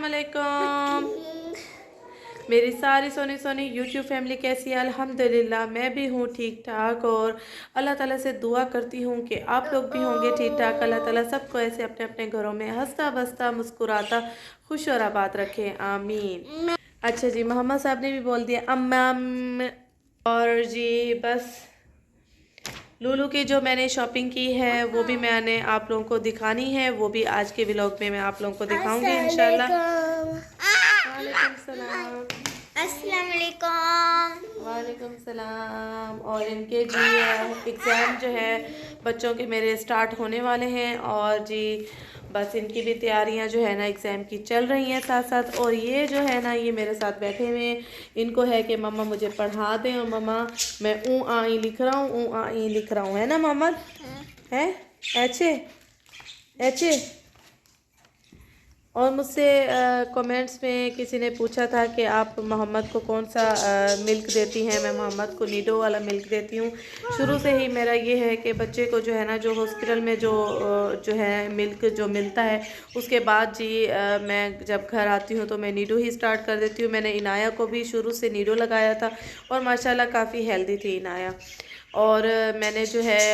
वालेकुम। मेरी सारी सोनी सोनी यूट्यूब फैमिली कैसी है? अल्हम्दुलिल्लाह मैं भी हूँ ठीक ठाक और अल्लाह ताला से दुआ करती हूँ कि आप लोग भी होंगे ठीक ठाक। अल्लाह ताला सबको ऐसे अपने अपने घरों में हंसता बसता मुस्कुराता खुश और आबाद रखे, आमीन। अच्छा जी, मोहम्मद साहब ने भी बोल दिया अम्मा और जी बस लूलू की जो मैंने शॉपिंग की है वो भी मैंने आप लोगों को दिखानी है, वो भी आज के व्लॉग में मैं आप लोगों को दिखाऊंगी इंशाल्लाह। वालेकुम सलाम। अस्सलाम वालेकुम। वालेकुम सलाम। और इनके जी एग्ज़ाम जो है बच्चों के मेरे स्टार्ट होने वाले हैं और जी बस इनकी भी तैयारियां जो है ना एग्ज़ाम की चल रही हैं साथ साथ। और ये जो है ना ये मेरे साथ बैठे हुए हैं, इनको है कि मम्मा मुझे पढ़ा दें और मम्मा मैं ऊ आ ई लिख रहा हूँ, ऊ आ ई लिख रहा हूँ, है ना मोहम्मद? है ऐचे ऐचे। और मुझसे कमेंट्स में किसी ने पूछा था कि आप मोहम्मद को कौन सा मिल्क देती हैं। मैं मोहम्मद को नीडो वाला मिल्क देती हूँ। शुरू से ही मेरा ये है कि बच्चे को जो है ना जो हॉस्पिटल में जो है मिल्क जो मिलता है उसके बाद जी मैं जब घर आती हूँ तो मैं नीडो ही स्टार्ट कर देती हूँ। मैंने इनाया को भी शुरू से नीडो लगाया था और माशाल्लाह काफ़ी हेल्दी थी इनाया। और मैंने जो है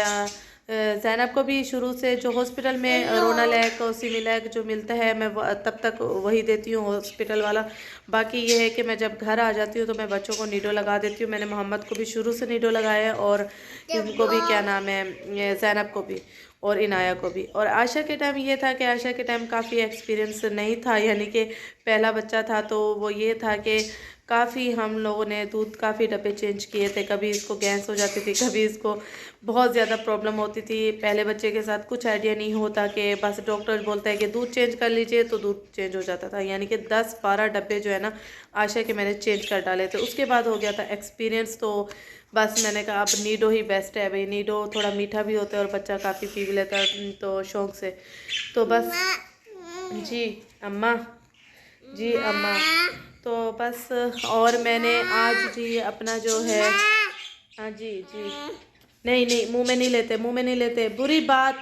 ज़ैनब को भी शुरू से जो हॉस्पिटल में रोनालैक और सिमिलैक जो मिलता है मैं तब तक वही देती हूँ हॉस्पिटल वाला। बाकी ये है कि मैं जब घर आ जाती हूँ तो मैं बच्चों को नीडो लगा देती हूँ। मैंने मोहम्मद को भी शुरू से नीडो लगाया है और इनको भी क्या नाम है ज़ैनब को भी और इनाया को भी। और आशा के टाइम ये था कि आशा के टाइम काफ़ी एक्सपीरियंस नहीं था, यानी कि पहला बच्चा था तो वो ये था कि काफ़ी हम लोगों ने दूध काफ़ी डब्बे चेंज किए थे। कभी इसको गैस हो जाती थी, कभी इसको बहुत ज़्यादा प्रॉब्लम होती थी। पहले बच्चे के साथ कुछ आइडिया नहीं होता कि बस डॉक्टर बोलता है कि दूध चेंज कर लीजिए तो दूध चेंज हो जाता था, यानी कि 10-12 डब्बे जो है ना आशा के मैंने चेंज कर डाले थे। उसके बाद हो गया था एक्सपीरियंस तो बस मैंने कहा अब नीडो ही बेस्ट है भाई। नीडो थोड़ा मीठा भी होता है और बच्चा काफ़ी पी भी लेता है तो शौक़ से। तो बस जी अम्मा, जी अम्मा। तो बस और मैंने आज जी अपना जो है हाँ जी जी नहीं नहीं मुंह में नहीं लेते, मुंह में नहीं लेते, बुरी बात।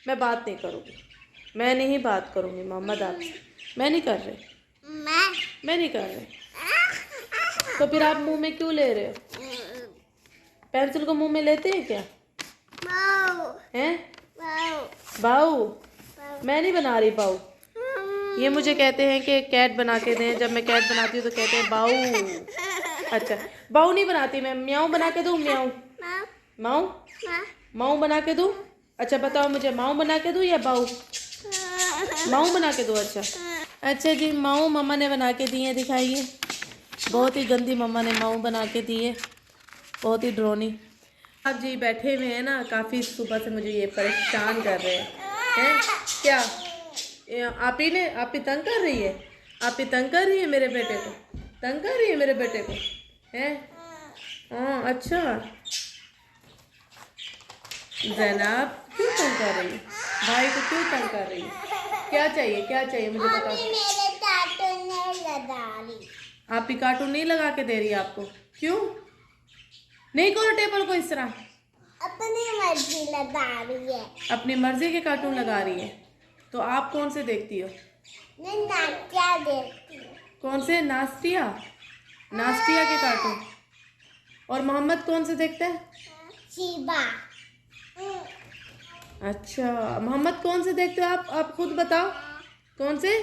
मैं बात नहीं करूँगी, मैं नहीं बात करूँगी मोहम्मद आपसे। मैं नहीं कर रही, मैं नहीं कर रही। तो फिर आप मुंह में क्यों ले रहे हो? पेंसिल को मुंह में लेते हैं क्या? हैं बाऊ? मैं नहीं बना रही बाऊ। ये मुझे कहते हैं कि कैट बना के दें। जब मैं कैट बनाती हूँ तो कहते हैं बाऊ। अच्छा बाऊ नहीं बनाती मैं, म्याऊ बना के दूँ? म्याऊ माऊ माऊ बना के दूँ? अच्छा बताओ मुझे माऊ बना के दूँ या बाऊ? माऊ बना के दूँ। अच्छा जी माऊ मम्मा ने बना के दी है, दिखाइए। बहुत ही गंदी मम्मा ने माऊ बना के दी है, बहुत ही ड्रोनी। आप जी बैठे हुए हैं ना, काफ़ी सुबह से मुझे ये परेशान कर रहे हैं क्या? आप ही तंग कर रही है? आप ही तंग कर रही है मेरे बेटे को? तंग कर रही है मेरे बेटे को? हैं? हाँ अच्छा। ज़ैनब क्यों तंग कर रही है भाई को? क्यों तंग कर रही है? क्या चाहिए, क्या चाहिए मुझे बताओ। आप ही कार्टून नहीं लगा के दे रही है आपको? क्यों नहीं करो टेबल को इस तरह? अपनी मर्जी लगा रही है। अपनी मर्जी के कार्टून लगा रही है। तो आप कौन से देखती हो? मैं नास्तिया देखती हूँ। कौन से? नास्तिया? नास्तिया के कार्टून। और मोहम्मद कौन से देखता है? शिबा। अच्छा मोहम्मद कौन से देखते हो आप खुद बताओ कौन से?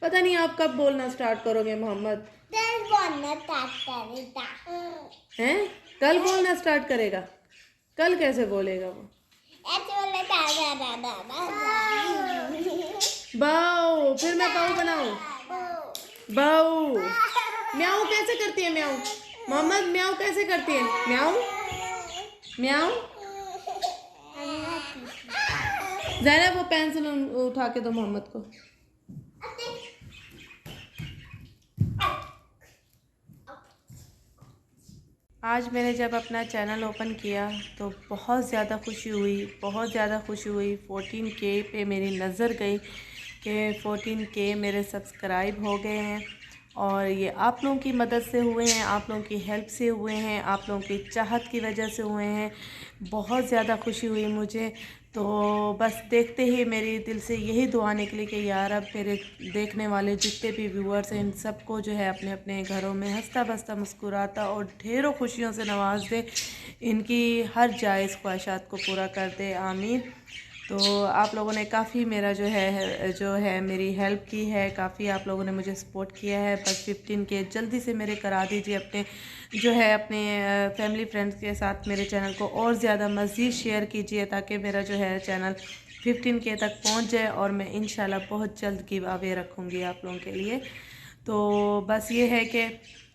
पता नहीं आप कब बोलना स्टार्ट करोगे मोहम्मद? कल बोलना स्टार्ट करेगा। हैं? कल बोलना स्टार्ट करेगा? कल कैसे बोलेगा वो? ऐसे बोले बाऊ। फिर मैं बाऊ बनाऊं? बाऊ म्याऊ कैसे करती है? म्याऊ मोहम्मद म्याऊ कैसे करती है? म्याऊ म्याऊ। ज़ैनब वो पेंसिल उठा के दो मोहम्मद को। आज मैंने जब अपना चैनल ओपन किया तो बहुत ज़्यादा खुशी हुई, बहुत ज़्यादा खुशी हुई। 14K पे मेरी नज़र गई कि 14K मेरे सब्सक्राइब हो गए हैं और ये आप लोगों की मदद से हुए हैं, आप लोगों की हेल्प से हुए हैं, आप लोगों की चाहत की वजह से हुए हैं। बहुत ज़्यादा खुशी हुई मुझे। तो बस देखते ही मेरी दिल से यही दुआ निकली कि यार अब मेरे देखने वाले जितने भी व्यूअर्स हैं इन सबको जो है अपने अपने घरों में हंसता बसता मुस्कुराता और ढेरों खुशियों से नवाज दे, इनकी हर जायज़ ख्वाहिशात को पूरा कर दे, आमीन। तो आप लोगों ने काफ़ी मेरा जो है मेरी हेल्प की है, काफ़ी आप लोगों ने मुझे सपोर्ट किया है। बस 15 के जल्दी से मेरे करा दीजिए अपने अपने फैमिली फ्रेंड्स के साथ मेरे चैनल को और ज़्यादा मज़ीद शेयर कीजिए ताकि मेरा जो है चैनल 15 के तक पहुंच जाए और मैं इंशाल्लाह बहुत जल्द गिव अवे रखूँगी आप लोगों के लिए। तो बस ये है कि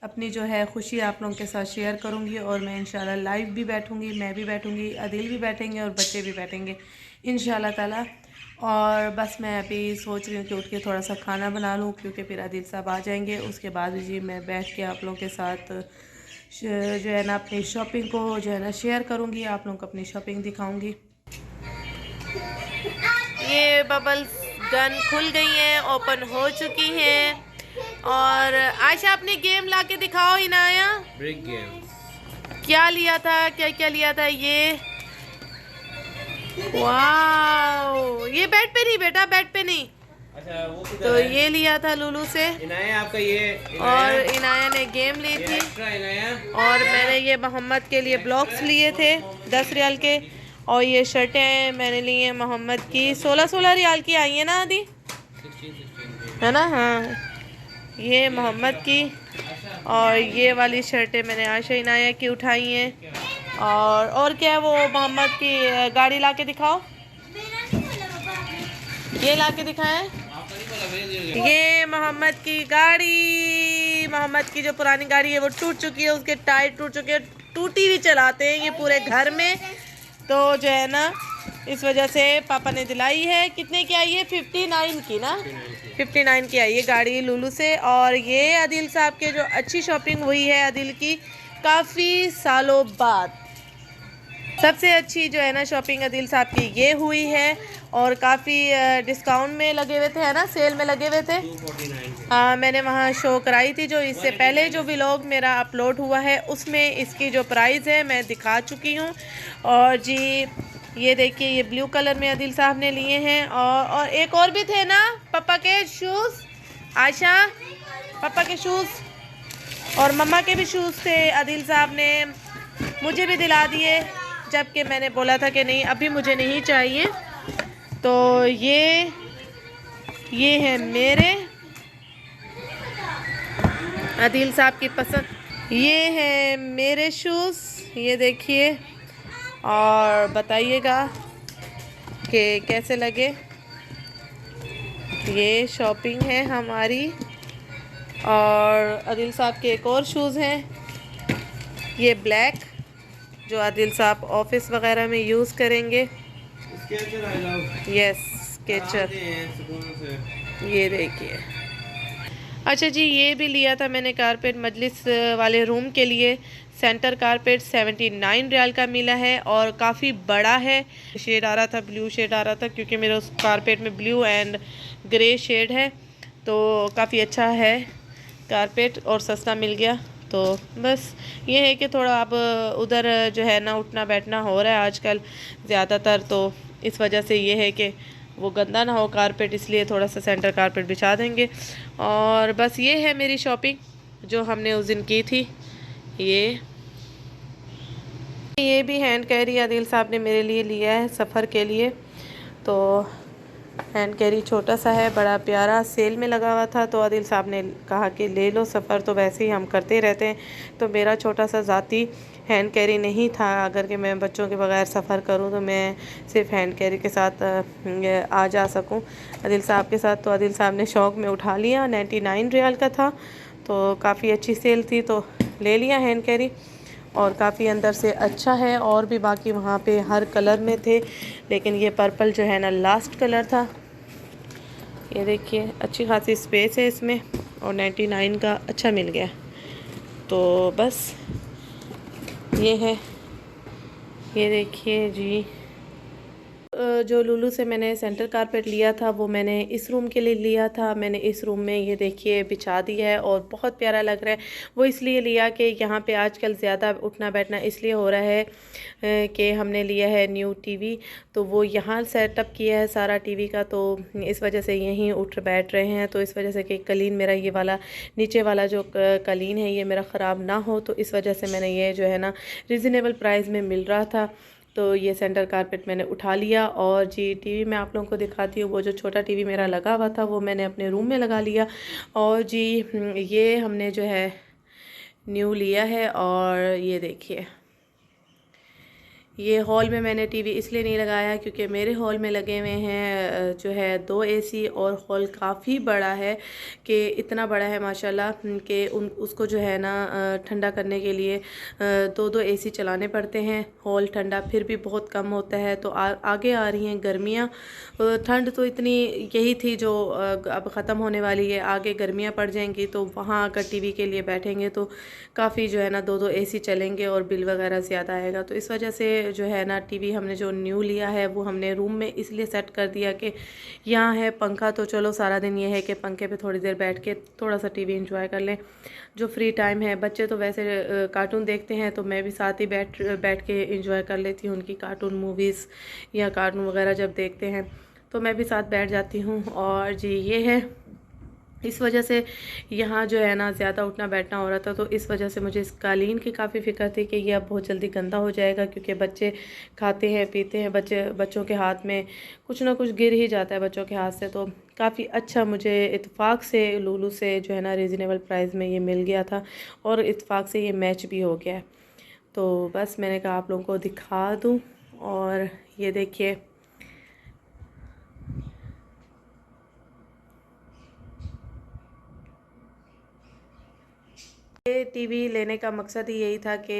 अपनी जो है खुशी आप लोगों के साथ शेयर करूँगी और मैं इंशाल्लाह लाइव भी बैठूँगी, मैं भी बैठूँगी, अदिल भी बैठेंगे और बच्चे भी बैठेंगे इंशाल्लाह ताला। और बस मैं अभी सोच रही हूँ कि उठ के थोड़ा सा खाना बना लूँ क्योंकि फिर आदिल साहब आ जाएंगे। उसके बाद जी मैं बैठ के आप लोगों के साथ जो है ना अपनी शॉपिंग को जो है ना शेयर करूँगी, आप लोगों को अपनी शॉपिंग दिखाऊँगी। ये बबल्स गन खुल गई हैं, ओपन हो चुकी हैं। और आयशा अपनी गेम ला के दिखाओ इनाया। ब्रिक गेम क्या लिया था, क्या क्या लिया था ये? वाओ, ये बेड पे नहीं बेटा, बेड पे नहीं। अच्छा वो तो ये लिया था लुलू से इनाया आपका ये और इनाया ने गेम ली थी। इनाया और मैंने ये मोहम्मद के लिए ब्लॉक्स लिए थे 10 रियाल के। और ये शर्टें मैंने ली हैं मोहम्मद की 16-16 रियाल की आई हैं ना आदि, 16 है ना? हाँ, ये मोहम्मद की। और ये वाली शर्टें मैंने आयशा इनाया की उठाई हैं। और क्या है वो मोहम्मद की गाड़ी ला के दिखाओ, ये ला के दिखाएं। ये मोहम्मद की गाड़ी, मोहम्मद की जो पुरानी गाड़ी है वो टूट चुकी है, उसके टायर टूट चुके हैं, टूटी हुई चलाते हैं ये पूरे घर में। तो जो है ना इस वजह से पापा ने दिलाई है। कितने की आई है? 59 की ना, 59 की आई है गाड़ी लुलू से। और ये आदिल साहब के जो अच्छी शॉपिंग हुई है आदिल की काफ़ी सालों बाद, सबसे अच्छी जो है ना शॉपिंग आदिल साहब की ये हुई है। और काफ़ी डिस्काउंट में लगे हुए थे, है ना, सेल में लगे हुए थे। हाँ, मैंने वहाँ शो कराई थी। जो इससे पहले जो व्लॉग मेरा अपलोड हुआ है उसमें इसकी जो प्राइस है मैं दिखा चुकी हूँ। और जी ये देखिए, ये ब्लू कलर में आदिल साहब ने लिए हैं। और एक और भी थे ना पापा के शूज़, आयशा पापा के शूज़ और मम्मा के भी शूज़ थे, आदिल साहब ने मुझे भी दिला दिए, जबकि मैंने बोला था कि नहीं अभी मुझे नहीं चाहिए। तो ये है मेरे आदिल साहब की पसंद, ये है मेरे शूज़, ये देखिए। और बताइएगा कि कैसे लगे। ये शॉपिंग है हमारी। और आदिल साहब के एक और शूज़ हैं, ये ब्लैक, जो आदिल साहब ऑफिस वगैरह में यूज़ करेंगे। यस, स्केचर, ये देखिए। अच्छा जी, ये भी लिया था मैंने कारपेट मजलिस वाले रूम के लिए। सेंटर कारपेट 79 रियाल का मिला है और काफ़ी बड़ा है। शेड आ रहा था, ब्लू शेड आ रहा था, क्योंकि मेरे उस कारपेट में ब्लू एंड ग्रे शेड है। तो काफ़ी अच्छा है कारपेट और सस्ता मिल गया। तो बस ये है कि थोड़ा अब उधर जो है ना उठना बैठना हो रहा है आजकल ज़्यादातर, तो इस वजह से ये है कि वो गंदा ना हो कारपेट, इसलिए थोड़ा सा सेंटर कारपेट बिछा देंगे। और बस ये है मेरी शॉपिंग जो हमने उस दिन की थी। ये भी हैंड कैरी आदिल साहब ने मेरे लिए लिया है सफ़र के लिए। तो हैंड कैरी छोटा सा है, बड़ा प्यारा, सेल में लगा हुआ था। तो आदिल साहब ने कहा कि ले लो, सफ़र तो वैसे ही हम करते रहते हैं। तो मेरा छोटा सा ज़ाती हैंड कैरी नहीं था, अगर कि मैं बच्चों के बगैर सफ़र करूं तो मैं सिर्फ हैंड कैरी के साथ आ जा सकूं आदिल साहब के साथ। तो आदिल साहब ने शौक़ में उठा लिया, 99 रियाल का था, तो काफ़ी अच्छी सेल थी, तो ले लिया हैंड कैरी। और काफ़ी अंदर से अच्छा है। और भी बाकी वहाँ पे हर कलर में थे, लेकिन ये पर्पल जो है ना लास्ट कलर था। ये देखिए, अच्छी खासी स्पेस है इसमें और 99 का अच्छा मिल गया। तो बस ये है, ये देखिए जी। जो लुलु से मैंने सेंटर कारपेट लिया था वो मैंने इस रूम के लिए लिया था। मैंने इस रूम में ये देखिए बिछा दिया है और बहुत प्यारा लग रहा है। वो इसलिए लिया कि यहाँ पे आजकल ज़्यादा उठना बैठना इसलिए हो रहा है कि हमने लिया है न्यू टीवी, तो वो यहाँ सेटअप किया है सारा टीवी का, तो इस वजह से यहीं उठ बैठ रहे हैं। तो इस वजह से कि कलीन मेरा ये वाला नीचे वाला जो कलीन है ये मेरा ख़राब ना हो, तो इस वजह से मैंने ये जो है ना रिजनेबल प्राइस में मिल रहा था, तो ये सेंटर कारपेट मैंने उठा लिया। और जी टीवी मैं आप लोगों को दिखाती हूँ। वो जो छोटा टीवी मेरा लगा हुआ था वो मैंने अपने रूम में लगा लिया। और जी ये हमने जो है न्यू लिया है। और ये देखिए ये हॉल में मैंने टीवी इसलिए नहीं लगाया क्योंकि मेरे हॉल में लगे हुए हैं जो है 2 एसी, और हॉल काफ़ी बड़ा है कि इतना बड़ा है माशाल्लाह कि उसको जो है ना ठंडा करने के लिए 2 एसी चलाने पड़ते हैं। हॉल ठंडा फिर भी बहुत कम होता है। तो आगे आ रही हैं गर्मियाँ, ठंड तो इतनी यही थी जो अब ख़त्म होने वाली है, आगे गर्मियाँ पड़ जाएंगी तो वहाँ अगर टीवी के लिए बैठेंगे तो काफ़ी जो है ना 2 एसी चलेंगे और बिल वगैरह ज़्यादा आएगा। तो इस वजह से जो है ना टीवी हमने जो न्यू लिया है वो हमने रूम में इसलिए सेट कर दिया कि यहाँ है पंखा, तो चलो सारा दिन ये है कि पंखे पे थोड़ी देर बैठ के थोड़ा सा टीवी एंजॉय कर लें जो फ्री टाइम है। बच्चे तो वैसे कार्टून देखते हैं तो मैं भी साथ ही बैठ के एंजॉय कर लेती हूँ उनकी कार्टून मूवीज़ या कार्टून वगैरह जब देखते हैं तो मैं भी साथ बैठ जाती हूँ। और जी ये है, इस वजह से यहाँ जो है ना ज़्यादा उठना बैठना हो रहा था, तो इस वजह से मुझे इस कालीन की काफ़ी फ़िक्र थी कि ये अब बहुत जल्दी गंदा हो जाएगा क्योंकि बच्चे खाते हैं पीते हैं, बच्चों के हाथ में कुछ ना कुछ गिर ही जाता है बच्चों के हाथ से। तो काफ़ी अच्छा मुझे इत्तेफाक से लुलु से जो है ना रीज़नेबल प्राइस में ये मिल गया था और इत्तेफाक से ये मैच भी हो गया है। तो बस मैंने कहा आप लोगों को दिखा दूँ। और ये देखिए ये टीवी लेने का मकसद ही यही था कि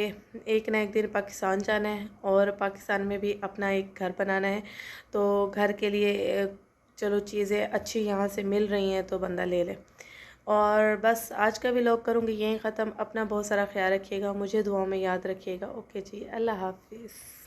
एक ना एक दिन पाकिस्तान जाना है और पाकिस्तान में भी अपना एक घर बनाना है। तो घर के लिए चलो चीज़ें अच्छी यहाँ से मिल रही हैं तो बंदा ले ले। और बस आज का व्लॉग करूँगी यहीं ख़त्म। अपना बहुत सारा ख्याल रखिएगा, मुझे दुआओं में याद रखिएगा। ओके जी, अल्लाह हाफिज़।